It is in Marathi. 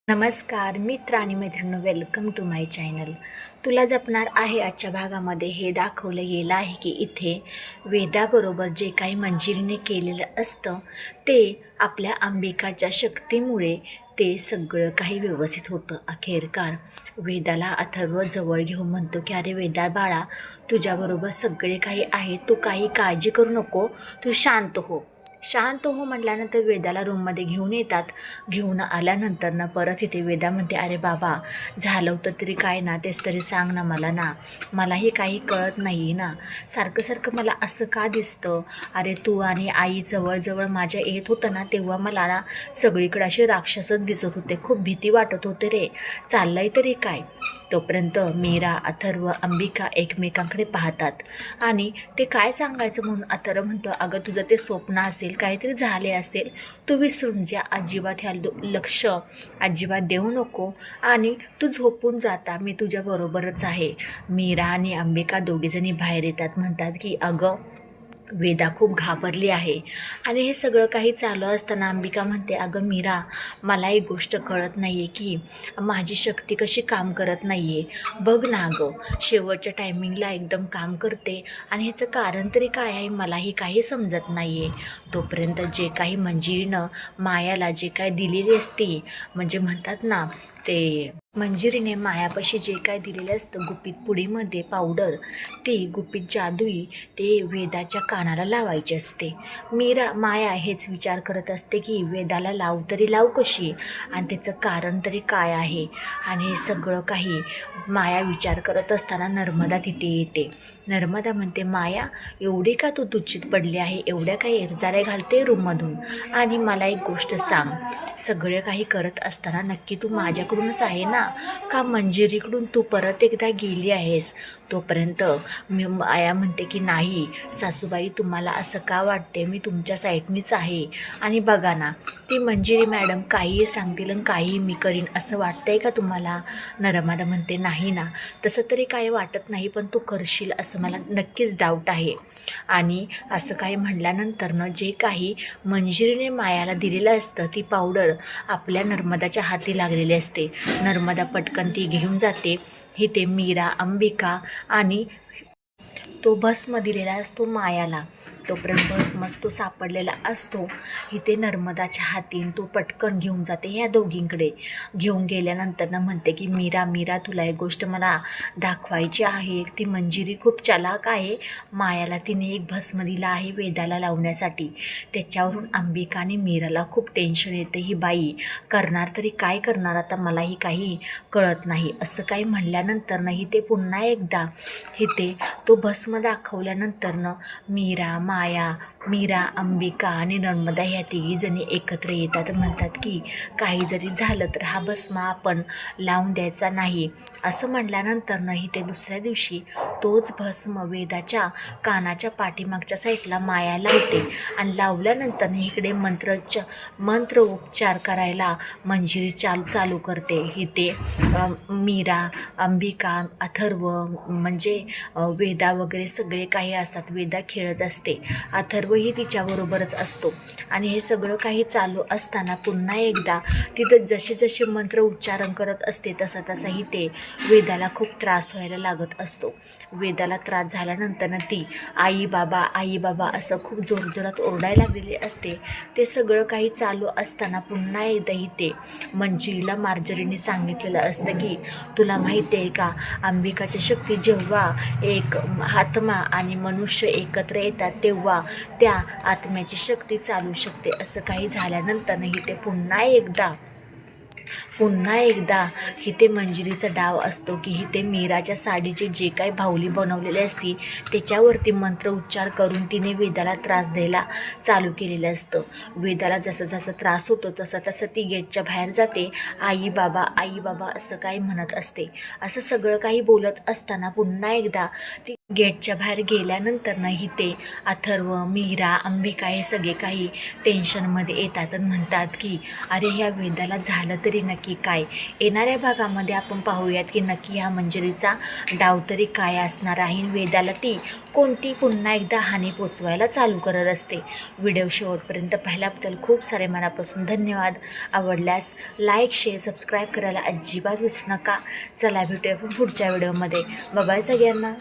नमस्कार मित्र आणि मैत्रिणी, वेलकम टू माय चॅनल. तुला जपणार आहे आजच्या भागामध्ये हे दाखवलं गेलं आहे की इथे वेदाबरोबर जे काही मंजिरीने केलेलं असतं ते आपल्या अंबिकाच्या शक्तीमुळे ते सगळं काही व्यवस्थित होतं. अखेरकार वेदाला अथर्व जवळ घेऊन म्हणतो की अरे वेदा बाळा, तुझ्याबरोबर सगळे काही आहे, तू काही काळजी करू नको, तू शांत हो. शांत हो म्हटल्यानंतर वेदाला रूममध्ये घेऊन येतात. घेऊन आल्यानंतर ना परत इथे वेदा म्हणते अरे बाबा, झालं होतं तरी काय ना, तेच तरी सांग ना मला ना, मलाही काही कळत नाही ना, सारखं सारखं मला असं का दिसतं. अरे तू आणि आई जवळजवळ माझ्या येत होतं ना, तेव्हा मला ना सगळीकडे असे राक्षसच दिसत होते, खूप भीती वाटत होते रे, चाललंय तरी काय. तोपर्यंत मीरा, अथर्व, अंबिका एकमेकांकडे पाहतात आणि ते काय सांगायचं म्हणून अथर्व म्हणतो अगं तुझं ते स्वप्न असेल, काहीतरी झाले असेल, तू विसरून जा, अजिबात ह्या लक्ष अजिबात देऊ नको आणि तू झोपून जाता, मी तुझ्याबरोबरच आहे. मीरा आणि अंबिका दोघीजणी बाहेर येतात. म्हणतात की अगं वेदा खूप घाबरली आहे. आणि हे सगळं काही चालू असताना अंबिका म्हणते अगं मीरा, मला एक गोष्ट कळत नाही आहे की माझी शक्ती कशी काम करत नाही आहे. बघ ना अगं, शेवटच्या टायमिंगला एकदम काम करते आणि ह्याचं कारण तरी काय आहे, मलाही काही समजत नाही आहे. तोपर्यंत जे काही मंजिरीनं मायाला जे काय दिलेली असते, म्हणजे म्हणतात ना ते मंजिरीने मायापाशी जे काय दिलेलं असतं गुपित पुडीमध्ये पावडर, ती गुपित जादुई ते वेदाच्या कानाला लावायची असते. माया हेच विचार करत असते की वेदाला लावू तरी लावू कशी आणि त्याचं कारण तरी काय आहे. आणि हे सगळं काही माया विचार करत असताना नर्मदा तिथे येते. नर्मदा म्हणते माया, एवढी का तू तुच्छित पडली आहे, एवढ्या काही इरजाऱ्या घालते रूममधून, आणि मला एक गोष्ट सांग, सगळं काही करत असताना नक्की तू माझ्याकडूनच आहे ना, का मंजिरीकडून तू परत एकदा गेली आहेस. तोपर्यंत माया म्हणते की नाही सासूबाई, तुम्हाला असं का वाटते, मी तुमच्या साईडनीच आहे. आणि बघा ना, ती मंजिरी मॅडम काहीही सांगतील आणि काहीही मी करीन असं वाटतंय का तुम्हाला. नर्मदा म्हणते नाही ना, तसं तरी काही वाटत नाही, पण तू करशील असं मला नक्कीच डाऊट आहे. आणि असं काही म्हटल्यानंतरनं जे काही मंजिरीने मायाला दिलेलं असतं ती पावडर आपल्या नर्मदाच्या हाती लागलेली असते. नर्मदा पटकन ती घेऊन जाते. इथे मीरा, अंबिका आणि तो भस्म दिलेला असतो मायाला. तोपर्यंत भस्मच तो सापडलेला असतो इथे नर्मदाच्या हातीन. तो पटकन घेऊन जाते ह्या दोघींकडे. घेऊन गेल्यानंतर ना म्हणते की मीरा, तुला एक गोष्ट मला दाखवायची आहे. ती मंजिरी खूप चालाक आहे. मायाला तिने एक भस्म दिला आहे वेदाला लावण्यासाठी. त्याच्यावरून अंबिका आणि मीराला खूप टेन्शन येते, ही बाई करणार तरी काय करणार आता, मलाही काही कळत नाही. असं काही म्हणल्यानंतर नाही ते पुन्हा एकदा इथे तो भस्म दाखवल्यानंतरनं मीरा, अंबिका आणि नर्मदा ह्या तिघीजणी एकत्र येतात. म्हणतात की काही जरी झालं तर हा भस्म आपण लावून द्यायचा नाही. असं म्हटल्यानंतरनं इथे दुसऱ्या दिवशी तोच भस्म वेदाच्या कानाच्या पाठीमागच्या साईडला माया लावते. आणि लावल्यानंतर इकडे मंत्रोपचार करायला मंजिरी चालू करते. इथे मीरा, अंबिका, अथर्व म्हणजे वेदा वगैरे सगळे काही असतात. वेदा खेळत असते, अथर्वही तिच्याबरोबरच असतो. आणि हे सगळं काही चालू असताना पुन्हा एकदा तिथं जसे जसे मंत्र उच्चारण करत असते तसा तसाही ते वेदाला खूप त्रास व्हायला लागत असतो. वेदाला त्रास झाल्यानंतर ती आई बाबा असं खूप जोरजोरात ओरडायला लागलेली असते. ते सगळं काही चालू असताना पुन्हा एकदा इथे मंजिरीला मार्जरीने सांगितलेलं असतं की तुला माहिती आहे का, अंबिकाची शक्ती जेव्हा एक आत्मा आणि मनुष्य एकत्र येतात तेव्हा त्या आत्म्याची शक्ती चालू शकते. असं काही झाल्यानंतरही ते पुन्हा एकदा इथे मंजिरीचा डाव असतो की इथे मीराच्या साडीचे जे काही बाहुली बनवलेली असती त्याच्यावरती मंत्र उच्चार करून तिने वेदाला त्रास द्यायला चालू केलेलं असतं. वेदाला जसं जसं त्रास होतो तसं ती गेटच्या बाहेर जाते. आई बाबा असं काही म्हणत असते. असं सगळं काही बोलत असताना पुन्हा एकदा ती गेटच्या बाहेर गेल्यानंतर ना इथे अथर्व, मीरा, अंबिका हे सगळे काही टेन्शनमध्ये येतात आणि म्हणतात की अरे ह्या वेदाला झालं तरी नक्की काय. येणाऱ्या भागामध्ये आपण पाहूयात की नक्की ह्या मंजिरीचा डाव तरी काय असणार आहे. वेदाला ती कोणती पुन्हा एकदा हानी पोचवायला चालू करत असते. व्हिडिओ शेवटपर्यंत पाहिल्याबद्दल खूप सारे मनापासून धन्यवाद. आवडल्यास लाईक, शेअर, सबस्क्राईब करायला अजिबात विसरू नका. चला भेटूया आपण पुढच्या व्हिडिओमध्ये. बाय सगळ्यांना.